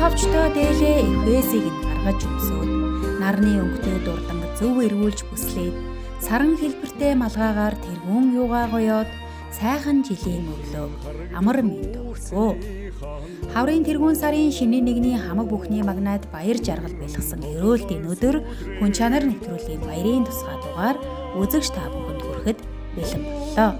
авчдоо дээлээ Эфесийг нь гаргаж өмсөөд нарны өнгөтэй дурдан зөв эргүүлж бүслээд саран хэлбэртэй малгайгаар тэргүүн юугаа гоёод сайхан жилийн өглөөг амар мэд өгсөө. Хаврын тэргүүн сарын шинэ нэгний хамаг бүхний магнайд баяр жаргал бэлгсэн эрөөлтийн өдөр хүн чанар нэвтрүүлгийн баярын тусгай дугаар үзэгч та бүхэнд хүрэхэд бэлэн боллоо.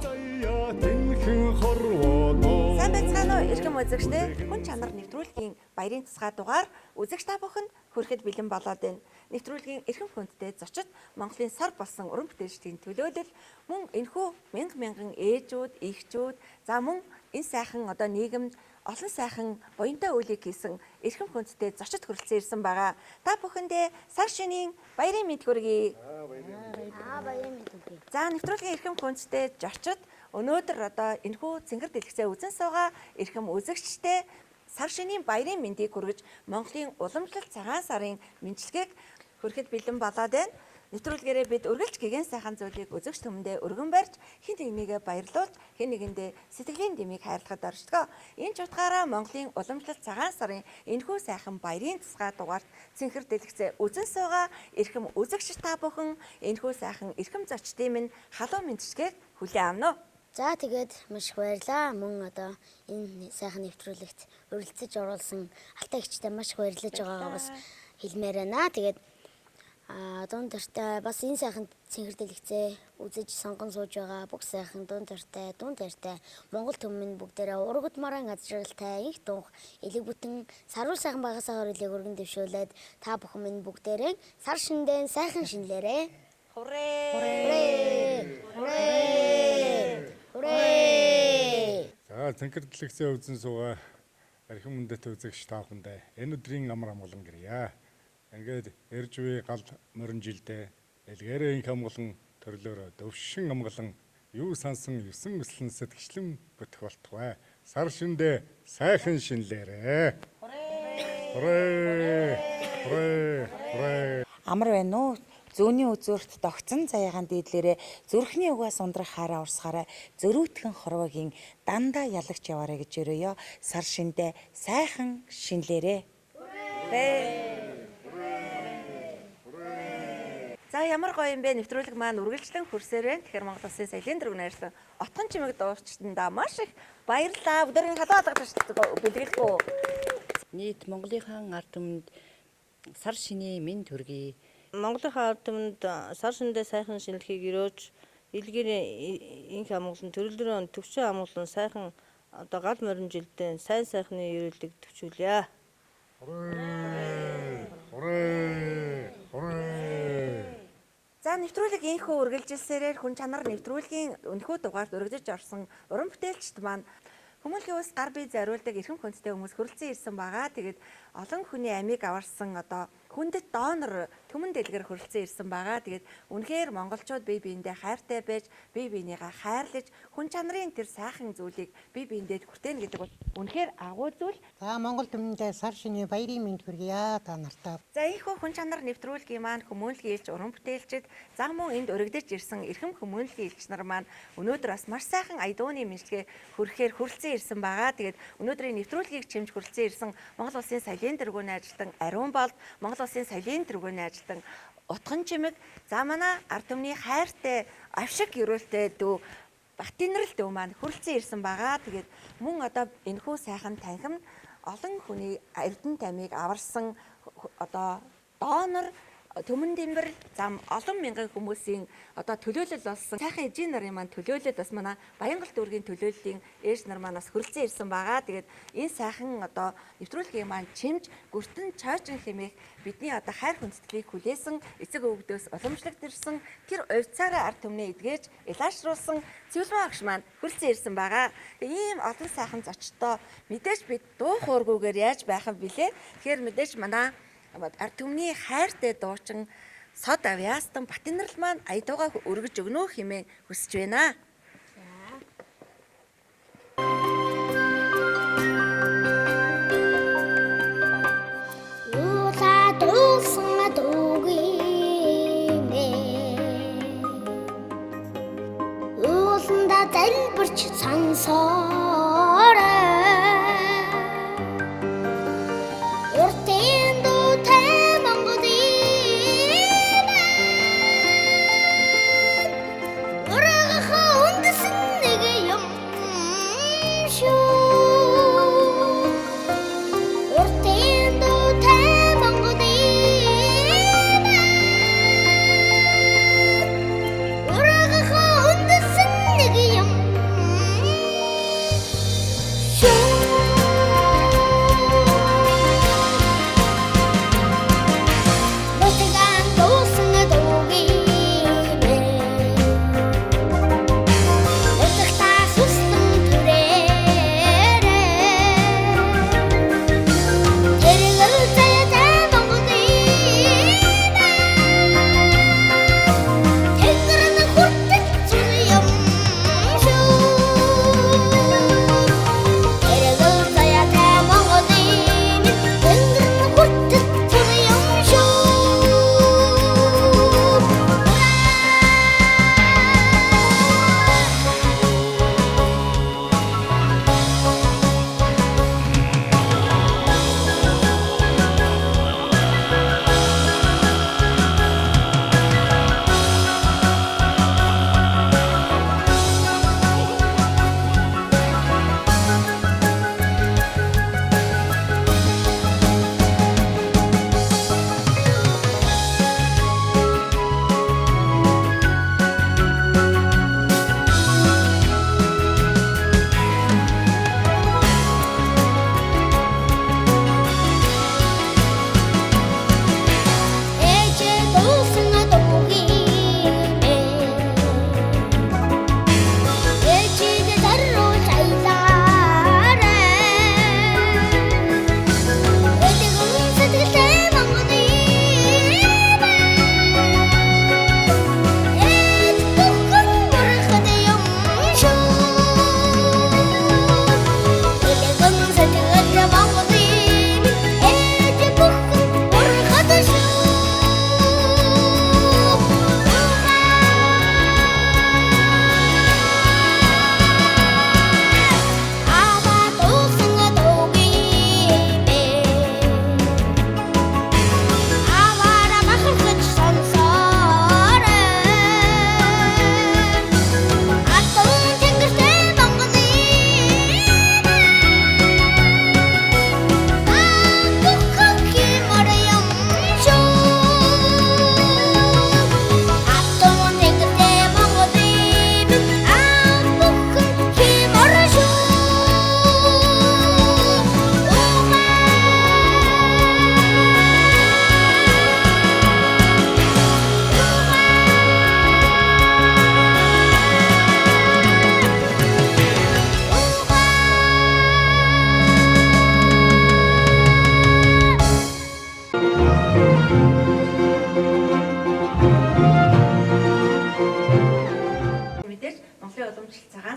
Сайн байцгаана уу эрхэм үзэгчдээ, хүн чанар нэвтрүүлгийн баярын тусгай дугаар үзэгч та бүхэнд хүрэхэд бэлэн болоод байна. Нэвтрүүлгийн эрхэм хүндтэй зочид Монголын сар болсон уран бүтээлчдийн төлөөлөл мөн энэхүү мянган ээжүүд, эхчүүд, за мөн энэ сайхан нийгэмд олон сайхан буянтай үйлийг хийсэн эрхэм хүндтэй зочид хүрэлцэн ирсэн байгаа. Та бүхэндээ сар шинийн баярын мэд хүргэе. Баярын мэд хүргэе. За нэвтрүүлгийн эрхэм хүндтэй зочид өнөөдөр энэхүү цэнгэр дэлгэцээ үзэн суугаа эрхэм үзэгчтэй сар шинийн баярын мэндийг хүргэж Монголын уламжлалт цагаан сарын мэндчилгээг хүрэхэд бэлэн болоод байна. Нэвтрүүлгээрээ бид үргэлж гэгэн сайхан зүйлийг үзэгч түмэндээ өргөн барьж хэн нэгнийгээ баярлуулж хэн нэгэндээ сэтгэлийн дэмийг хайрлахад оршдог. Энэ ч утгаараа Монголын уламжлалт цагаан сарын энэхүү сайхан баярын тусгай дугаарт цэнхэр дэлгэцээ үзэн суугаа эрхэм үзэгч та бүхэн энэхүү сайхан эрхэм зочдын минь халуун мэндчилгээг хүлээн авна уу? За тэгээд маш их баярлаа. Мөн энэ сайхан нэвтрүүлэгт өрөлцөж оруулсан алтай гэгчтэй маш их баярлаж байгаагаа бас хэлмээр байна. Тэгээд дунд дуртай бас энэ сайхан цэнхэр дэлгэцээ үзэж сонгон сууж байгаа бүх сайхан дунд дуртай Монгол түмэн бүгдээрээ ургад маран азралтай их дунх элэг бүтэн саруул сайхан багасаа хорлыг өргөн дэвшүүлээд та бүхэн минь бүгдээрээ сар шиндээ сайхан шинлээрээ. За цэнхэр дэлгэцээ үзэн суугаа эрхэм хүндтэй үзэгч та бүхэндээ энэ өдрийн амар амгалан гэрье. Ингээд эрж буй гал морин жилдээ элгээрээ инх амгалан төрлөөрөө дөвшин амгалан юу сансан 9 өслөн сэтгэчлэн бүтэх болтугай. Сар шиндээ сайхан шинлээрээ. Амар байна уу? Зүүнний үзүүрт тогтсон заяагаан дийдлэрээ зүрхний угаас ундрах хараа урсгаараа зөрүүтгэн хорвогийн дандаа ялагч яваарэ гэж өрөөё. Сар шиндээ сайхан шинлээрээ. За ямар гоё юм бэ, нэвтрүүлэг маань үргэлжлэн хөрсөөр байна. Тэгэхээр Монгол Улсын соёлын дэргэд найрсан Отгон чимэг дуучдаа маш их баярлалаа. Өдрийн халуун алгаж бэлгэлгүй. Нийт Монголынхаа ард түмэнд сар шинийн мэнд хүргэе. Монголынхаа ард түмэнд сар шиндээ сайхан шинэлхийг өрөөж илгээр инх амгалан төрөлдрөө төвчөө амгалан сайхан гал морин жилдээ сайн сайхны ерөөлийг төвчүүлье. За нэвтрүүлэг инхүү үргэлжилсээрээр хүн чанар нэвтрүүлгийн өнөхөө дугаарт өргөдөж орсон уран бүтээлчд маань хүмүүнлэгийн ус гар бие зориулдаг эрхэм хүндтэй хүмүүс хүрэлцэн ирсэн байгаа. Тэгээд олон хүний амийг аварсан хүндэт донор түмэн дэлгэр хүрэлцэн ирсэн байгаа. Тэгээд үнэхээр монголчууд бие биендээ хайртай байж, бие биенийгээ хайрлаж, хүн чанарын тэр сайхан зүйлийг бие биендээ хүртээнэ гэдэг бол үнэхээр агуу зүйл. За Монгол түмэндээ сар шинийн баярын мэнд хүргье та нартаа. За ийхүү хүн чанар нэвтрүүлгийн маань хүмүүнлэгийн элч уран бүтээлчид зан мөн энд өргөдөж ирсэн эрхэм хүмүүнлэгийн элч нар маань өнөөдөр бас маш сайхан аядууны мэдлэгээ хүргэхээр хүрэлцэн ирсэн байгаа. Тэгээд өнөөдрийн нэвтрүүлгийг чимж хүрэлцэн ирсэн Монгол Улсын соёлын дэргүүний ажилтан Ариун Болд, Монгол Улсын соёлын дэргүүний ажилтан Утган чимэг, за манай ард түмний хайртай авшиг ерөөлтэй дүү Батинрал дүү маань хүрэлцэн ирсэн байгаа. Тэгээд мөн энэхүү сайхан танхим олон хүний эрдэнэ тамиг аварсан донор төмөн дэмбэр зам олон мянган хүмүүсийн төлөөлөл болсон сайхан эжийн нарын маань төлөөлөлд бас манай Баянгал дүүргийн төлөөллийн ээж нар маань бас хүрэлцэн ирсэн байгаа. Тэгээд энэ сайхан нэвтрүүлгийн маань чимж гүртэн чойчин хэмээх бидний хайр хүндэтгэлийг хүлээсэн эцэг өвгдөөс уламжлагдсан тэр увцаараа ард түмнээ эдгэж илаашруулсан цэвэлмэн агш маань хүрэлцэн ирсэн байгаа. Ийм олон сайхан зочдтой мэдээж бид дуу хооргүйгээр яаж байх юм бэлээ. Тэгэхээр мэдээж манай ард түмний хайртай дуучин Сод Авьяастан Батинрал маань аядуугаа өргөж өгнө хэмээн хүсэж байна. залбирч сонсоорой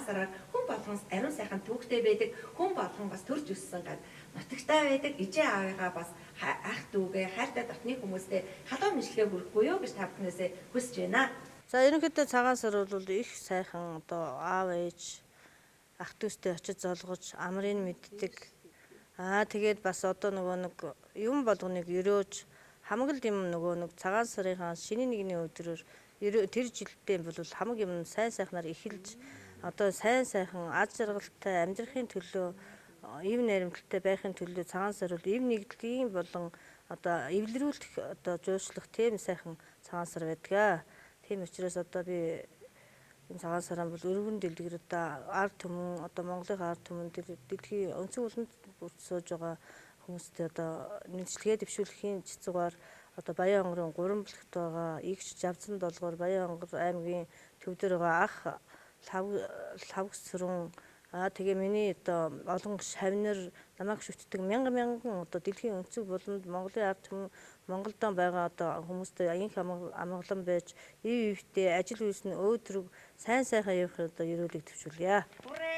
цагаан сараар хүн болгоноос ариун сайхан түүхтэй байдаг, хүн болгон бас төрж өссөн гад нутагтай байдаг. Ижээ аавыгаа бас ах дүүгээ хайртай дотны хүмүүстэй халуун мэдлэгээ хүргэхгүй юу гэж та бүхнээсээ хүсэж байна. За ерөнхийдөө цагаан сар бол их сайхан одоо аав ээж ах дүүстэй очиж золгож амрыг мэддэг. Тэгээд бас одоо нөгөө нэг юм болгоныг өрөөж хамаг юм нөгөө нэг цагаан сарын шинэ нэгний өдрөөр тэр жилдээ бол хамаг юм сайн сайхнаар эхэлж одоо сайн сайхан аз жаргалтай амьдрахын төлөө ив найрамдалтай байхын төлөө цагаан сар бол ив нэгдлийн болон одоо эвлэрүүлэх одоо жуучлах тийм сайхан цагаан сар байдаг. Тийм учраас одоо би энэ цагаан сараа бол өргөн дэлгэр одоо ард түмэн одоо Монголын ард түмэн дэлхийн өнцөг уланд сууж байгаа хүмүүстэй одоо нэвчлэгээ дэвшүүлэхийн цэцгээр одоо Баян онгорын 3 бүлэгт байгаа игч Жавцан долгоор Баян онгор аймгийн төвдөр байгаа ах лавгсрун тэгээ миний одоо олон шавнар намайг шүтдэг мянган одоо дэлхийн өнцөг болонд Монголын ард түмэн Монголд байгаа одоо хүмүүстэй аян амгалан байж ивтэй ажил үйлс нь өөдрөг сайн сайхан явах одоо ерөөлийг төвшүүлье. Хүрээ.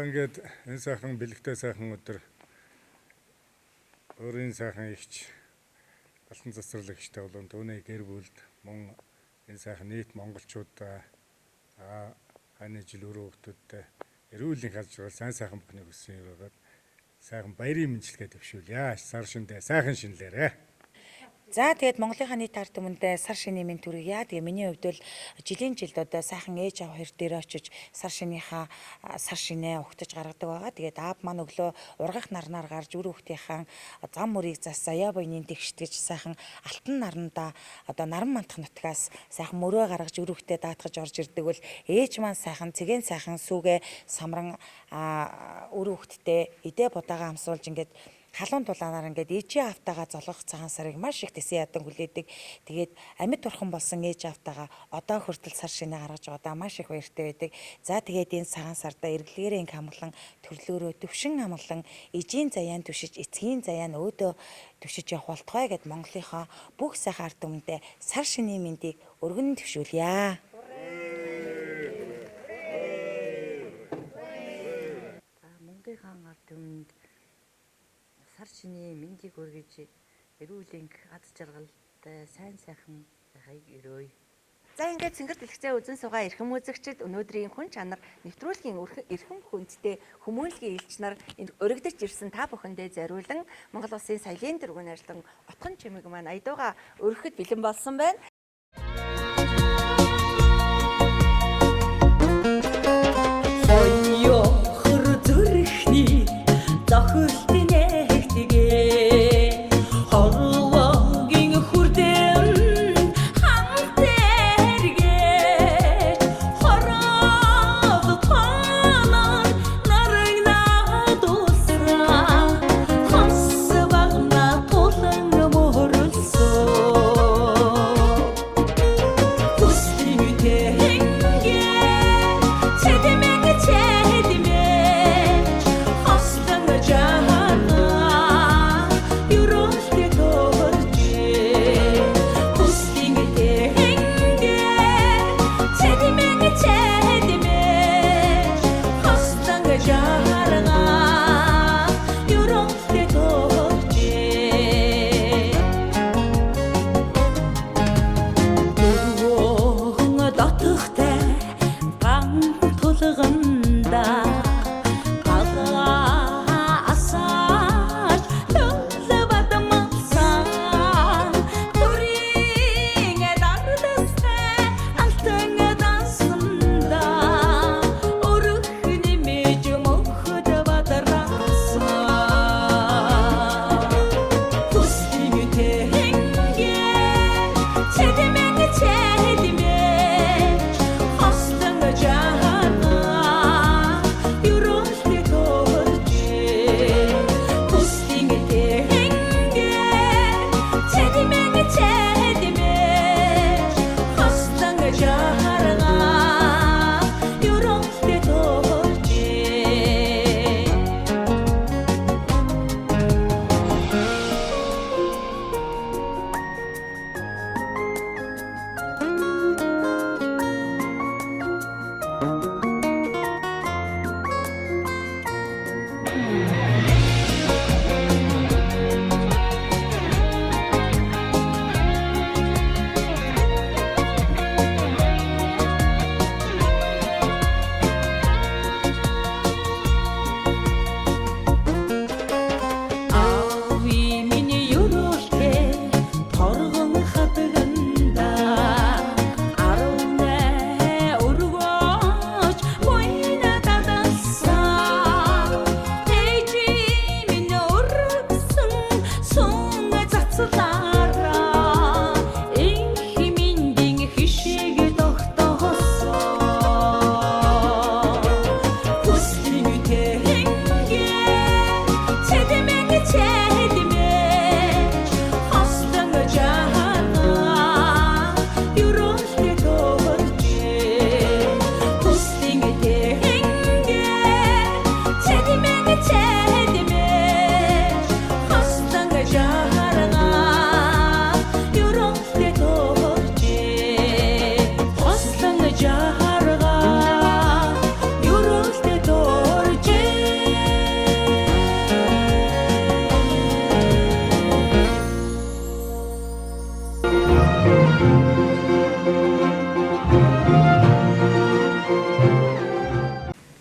Ингээд энэ сайхан бэлэгтэй сайхан өдөр өөрийн сайхан ихч алтан засварлагчтай болон түүний гэр бүлд мөн энэ сайхан нийт монголчуудаа ханы жил өрөө хүмүүстээ эрүүл их аз жаргал сайн сайхан бүхнийг хүсэн өрөөд сайхан баярын мэндчилгээ төвшүүлье. Сар шиндээ сайхан шинэлээрэ. За тэгээд Монголынхаа нийт ард түмэндээ сар шинийн мэнд төргийа. Тэгээ миний хувьд бол жилийн жилд одоо сайхан ээж аав хоёр дээр очиж сар шинийхаа сар шинээ угтаж гаргадаг байгаа. Тэгээд аав маань өглөө ургах нарнаар гарч үр хүүхдийнхаа зам мөрийг зас заяа буйнын тэгштгэж сайхан алтан нарандаа одоо наран мантах нутгаас сайхан мөрөө гаргаж үр хүүхдээ даатгаж орж ирдэг бол ээж маань сайхан цэгэн сайхан сүүгээ самран үр хүүхдтэй идэ будаага амсуулж ингээд халуун дулаанаар ингээд ээжийн автагаа золгох цагаан сарыг маш их тэсэн ядан хүлээдэг. Тэгээд амьд турхан болсон ээж автагаа одоо хүртэл сар шинэ гаргаж байгаа маш их баяртай байдаг. За тэгээд энэ цагаан сарда эргэлгээрээ ингээм амглан төрлөөрөө төвшин амглан ижийн заяан түшиж эцгийн заяан өөдөө түшиж явах болтугай гэд Монголынхаа бүх сайхан ард түмэндээ сар шинийн мэндийг өргөн төвшүүлье. Монголынхаа ард түмэнд сар шинийн мэндийг өргөж эрүүл аз жаргалтай сайн сайхан байхыг өрөөе. За ингээд цэнгэр дэлгэцээ үзэн суугаа эрхэм үзэгчид өнөөдрийн хүн чанар нэвтрүүлгийн эрхэм хүндтэй хүмүүнлэгийн элч нар өргөдөж ирсэн та бүхэндээ зориулан Монгол Улсын соёлын дэргүүн ажиллан отхон чимэг маань аядууга өргөхөд бэлэн болсон байна. Соёхор зүрхний зохилтын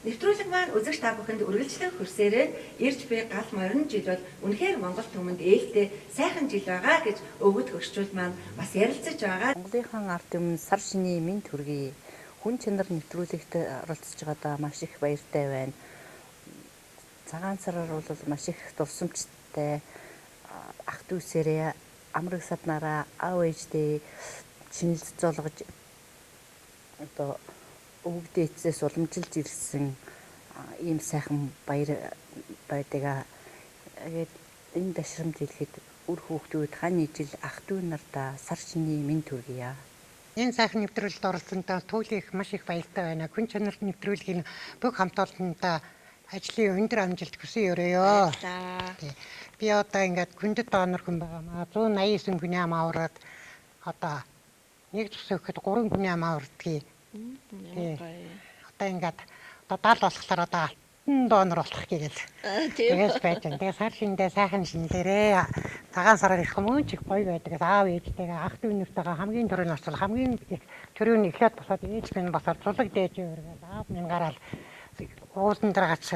Нэвтрүүлэг маань үзэгч та бүхэнд үргэлжлэн хүрсээрээ ирж буй гал морин жил бол үнэхээр Монгол түмэнд ээлтэй сайхан жил байгаа гэж өвгөд хөгшчүүл маань бас ярилцаж байгаа. Монголынхан ард түмэнд сар шинийн мэнд хүргэе. Хүн чанар нэвтрүүлэгт оролцож байгаадаа маш их баяртай байна. Цагаан сараар бол маш их дурсамжтай ах дүүсээрээ амраг саднараа аав ээжтэй чинэлд золгож одоо өвгдөө эцэс уламжилж ирсэн ийм сайхан баяр байдгаа. Тэгээд энэ дашрамд хэлэхэд үр хүүхдүүд хань ижил ах дүү нартаа сар шинийн мэнд хүргье. Энэ сайхан нэвтрүүлэлд оролцсондоо Түүлийнх маш их баяртай байна. Хүн чанар нэвтрүүлгийн бүх хамт олонтоо ажлын өндөр амжилт хүсье өрөөё. Би одоо ингээд хүндэт донор хүн байгаамаа 189 хүний ам аваад одоо нэг цус өгөхөд 3 хүний ам авардгийг. Одоо ингээд одоо 70 болохоор одоо алтан донор болох гээл. Тэгээс байж байна. Тэгээ сар шиндээ сайхан шинлэрээ. Цагаан сараар ирэх юм ч их гоё байдаг. Аав ээжтэйгээ ах дүү нэртэйгээ хамгийн түрүүний очвол хамгийн түрүүний эхлээд босоод ээж минь босоод цулаг дээж өргөөл аав минь гараал уулан дээр гач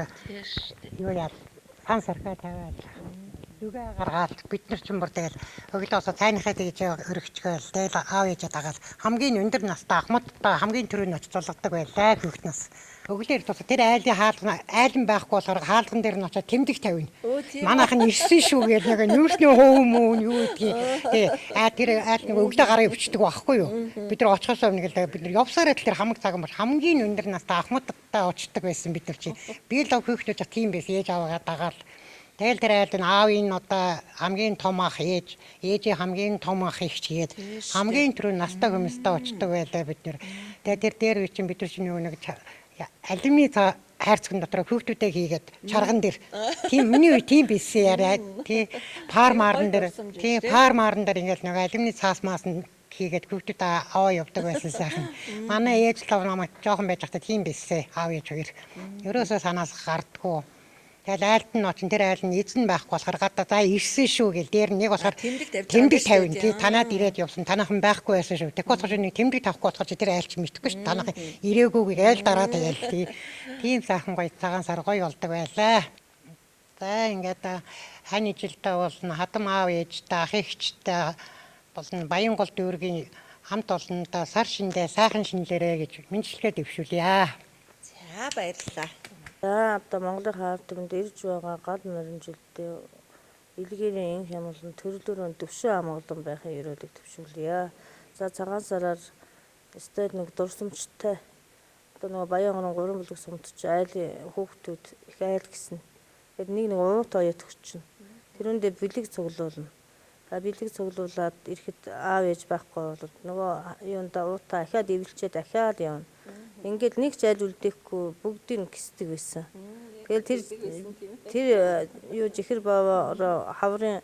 юу яа хан сархаа тавиад зүгээ гаргаад бид нар ч юм бүр тэгэл өглөөсөө цайнахаа тэгж өргөчгөөл тэгэл аав ээжээ дагаад хамгийн өндөр настай ахмадтай хамгийн түрүүний очиж зулгадаг байлаа хүүхднээс. Өглөөр тус тэр айлан байхгүй болохоор хаалган дээр нь очиод тэмдэг тавина. Манайх нь ирсэн шүү гэж нэг нүүрсний хөө мөн юу гэдгийг тэр айл нэг өглөө гараа өвчдөг байхгүй юу. Бид нар очихоос өмнө л бид нар явсараа тэр хамаг цаг юм бол хамгийн өндөр настай ахмадтай очдог байсан бид нар чи. Би л хүүхдүүд ч тийм байсан ээж аваагаа дагаал. Тэгэл тэр айл нь аавын одоо хамгийн том ах ээжийн хамгийн том ах их чигээд хамгийн түрүү настай хүмүүстэй очдог байлаа бид нар. Тэгээ тэр дээр үе чинь бид нар чинь нэг алюминий хайрцагт дотор хүүхдүүдээ хийгээд чарган дээр тийм миний үе тийм байсан яриа тий фармаарн дээр ингээл нэг алюминий цаас маас нь хийгээд хүүхдүүд аваа явдаг байсан сайхан. Манай ээж л намайг жоохон байж хата тийм байсан аав ээж хоёр. Ерөөсөө санаас гардггүй. Тэгэл айлт нь очин тэр айл нь эзэн байхгүй болохоор гадаа за ирсэн шүү гэл дээр нэг болохоор тэмдэг тавина тий танаад ирээд явсан танахан байхгүй байсан шүү. Тэгэх болохоор нэг тэмдэг тавихгүй болохоор тэр айлч мэдхгүй шүү. Танах ирээгүй айл дараад байл тий. Тийм сайхан гоё цагаан сар гоё болдог байлаа. За ингээд хань ижилтэй болно хадам аав ээжтэй ах эгчтэй болно Баянгол дүүргийн хамт олондоо сар шиндээ сайхан шинлэрээ гэж мэндчилгээ дэвшүүлье. За баярлалаа. За одоо Монголын ард түмэнд ирж байгаа гал морин жилдээ илгээрийн энх ямлан төрлөөрөө төвшин амгалан байхын ерөөлөг төвшүүлье. За цагаан сараар стил нэг дурсамжтай одоо нөгөө Баянгорын 3 бүлэг сумдч айлын хүүхдүүд их айл гисэн. Тэгэхээр нэг уут оёот өгчин. Тэрүүндээ бэлэг цуглуулна. За бэлэг цуглуулад ирэхэд аав ээж байхгүй бол нөгөө юунда уутаа ахаад ивэлчээд ахаад явна. Ингээд нэг ч айл үлдээхгүй бүгдийг гисдэг байсан. Тэгэл тэр юу жихэр бааваар хаврын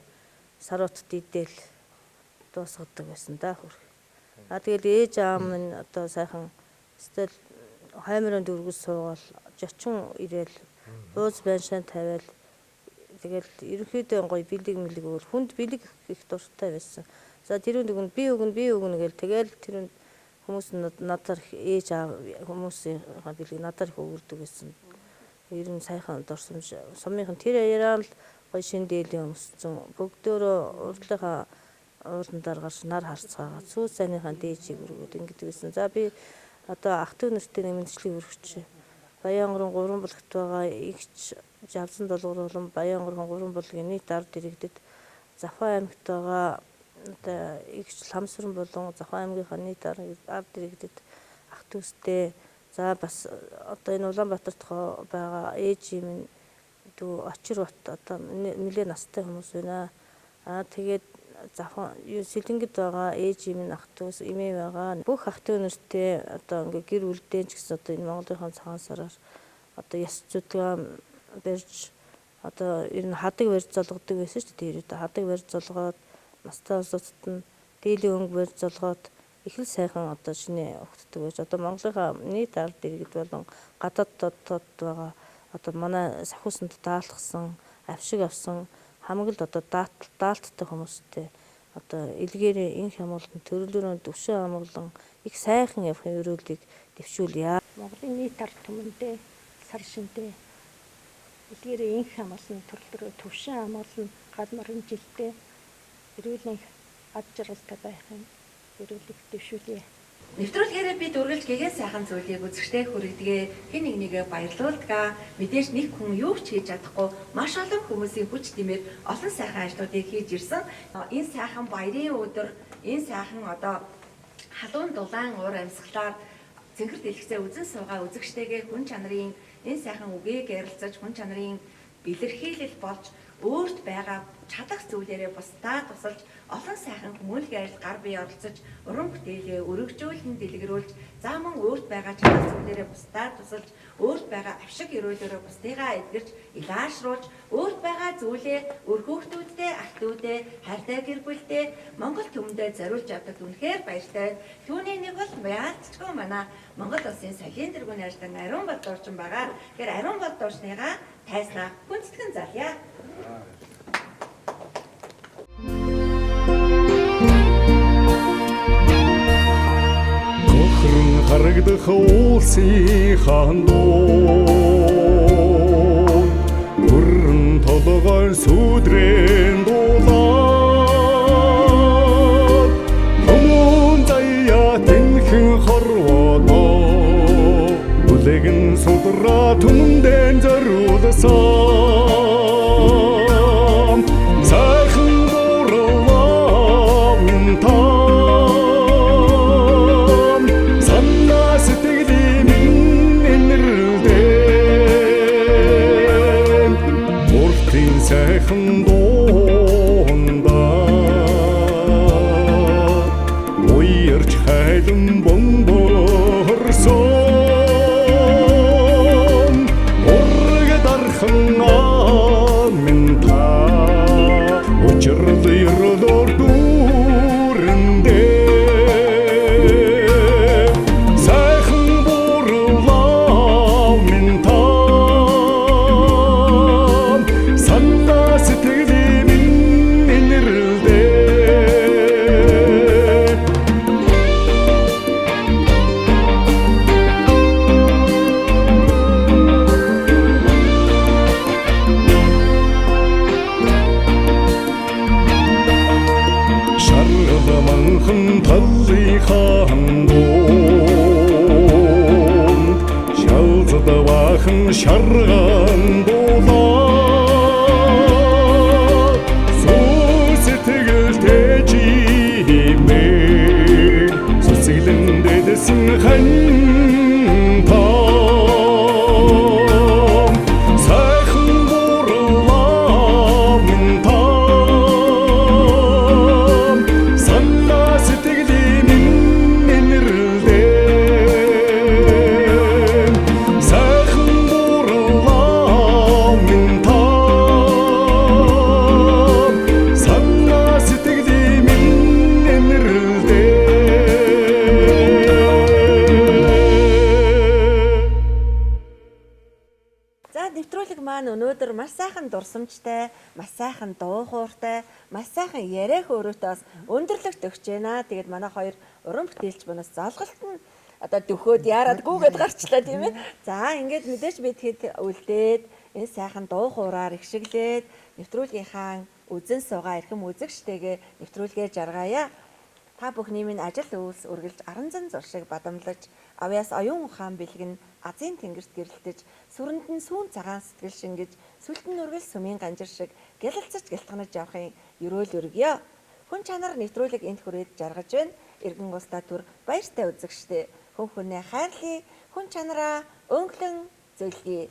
саруутд идэл дуусгадаг байсан да хөрх. Тэгэл ээж аав минь одоо сайхан стил хаймрын дүүргээс суугаал жочин ирээл бууз баншаа тавиал тэгэл ерөнхийдөө гоё бэлэг мэлэг өөр хүнд бэлэг их дуртай байсан. За тэрүүнд өгнө би өгнө гэл тэгэл тэрүүнд хүмүүс надаар ээж аав хүмүүсийн бэлэг надаар их өгөрдөг гэсэн. Ер нь сайхан дурсамж сумынхан тэр яриа л гоё шин дээлийн өмссөн бүгдөө урдлынхаа ууландар гарч нар харцгаагаа сүүс сайныхаа дээжийг өргөд ингэдэг гэсэн. За би одоо ах дүү нартай нэмэлтчлийг өргөч. Баянгорын 3 бүлэгт байгаа игч Жалзан долгор болон Баянгорын 3 бүлгийн нийт ард иргэдэд Завхаа аймагт байгаа одоо игч Ламсран болон Завхаа аймгийнхаа нийт ард иргэдэд ах дүүстэй за бас одоо энэ Улаанбаатарт байгаа ээж минь дүү очир бат одоо нэлээд настай хүмүүс байна. Тэгээд Завхаа Сэлэнгэд байгаа ээж минь ах дүүс эмээ байгаа. Бүх ах дүү нартэй одоо ингээ гэр бүлдээ ч гэсэн одоо энэ Монголынхаа цагаан сараар одоо яс зүтгэн барьж одоо ер нь хадаг барьж золгодог байсан шүү дээ. Тэр хадаг барьж золгоод настай улсуудад нь дээлийн өнгө барьж золгоод их л сайхан одоо шинэ өгтдөг байж. Одоо Монголынхаа нийт ард иргэд болон гадаадд байгаа одоо манай сахиусанд даалгасан авшиг авсан хамаг л одоо даалттай хүмүүстэй одоо илгээрээ инх амгалан төрлөөрөө төвшин амгалан их сайхан явахын өрөөлийг дэвшүүлье. Монголын нийт ард түмэндээ сар шиндээ илгээрээ инх амгалан төрлөөрөө төвшин амгалан гал морин жилдээ эрүүл ад жаргалтай байхын өрөөлийг дэвшүүлье. Нэвтрүүлгээрээ бид үргэлж гэгэн сайхан зүйлийг үзэгчтэй хүргэдэг, хэн нэгнийгээ баярлуулдаг. Мэдээж нэг хүн юу ч хийж чадахгүй маш олон хүмүүсийн хүч тэмээр олон сайхан ажлуудыг хийж ирсэн. Энэ сайхан баярын өдөр, энэ сайхан одоо халуун дулаан уур амьсгалаар цэнхэр дэлгэцээ үзэн суугаа үзэгчтэйгээ хүн чанарын энэ сайхан үгийг ярилцаж хүн чанарын бэлэрхийлэл болж өөрт байгаа чадах зүйлээрээ бусдаа тусалж олон сайхан хүмүүнлэгийн ажил гар бие оролцож уран бүтээлээ өргөжүүлэн дэлгэрүүлж зааман өөрт байгаа чадах зүйлээрээ бусдаа тусалж өөрт байгаа авшиг өрөөлөөрөө бусдыгаа эдгэрч илаашруулж өөрт байгаа зүйлээ өр хүүхдүүдтэй алтуудээ хайртай гэр бүлдээ Монгол түмэндээ зориулж авдаг үнэхээр баяртай. Түүний нэг бол яалтчгүй манай Монгол Улсын соёлын тэргүүний ажилтан Ариун Бод дурчин байгаа. Тэгэхээр Ариун Бод дурчныгаа тайснаа хүндэтгэн залъя. Харагдах уулсын хаандуу бүрэн толгойн сүдрэн дуулаад хүмүүн заяа тэнхэн хорвоодоо бүлэгэн судраа түмэндэн зориулсан сайхан бууралаа минтаа сайхан доонда уярч хайлан бомборсон ураг дархан аминта учрал ирлор дүүрэндээ сайхан бурлаа минта шарган дулаа сүсэтгэл тэжимээ сүсгэлэн дэдэсэн хантаа сайхан бурлаа минтаа санаа сэтгэлийн энэрлдээ өнөөдөр маш сайхан дурсамжтай, маш сайхан дуу хууртай, маш сайхан яриа хөөрөөтөөс өндөрлөгт өгч байна. Тэгээд манай хоёр уран бүтээлч бунаас залгалт нь одоо дөхөөд яарад гүгээд гарчлаа тийм ээ. За ингээд мэдээж бид хэд үлдээд энэ сайхан дуу хуураар ихшиглээд нэвтрүүлгийнхаа үзэн суугаа эрхэм үзэгчтэйгээ нэвтрүүлгээ жаргаая. Та бүхний минь ажил үйлс үргэлж аранзан зуршиг бадамлаж, авьяас оюун ухаан бэлгэн азийн тэнгэрт гэрэлтэж, сүрэнд нь сүүн цагаан сэтгэл шингэж, сүлтэн нүргэл сүмийн ганжир шиг гялалцаж гэлтганаж явахын ерөөл өргөё. Хүн чанар нэвтрүүлэг энд хүрээд жаргаж байна. Иргэн устаа түр баяртай үзэгчтэй. Хүн хүнээ хайрлая, хүн чанараа өнгөлөн зөвлөе.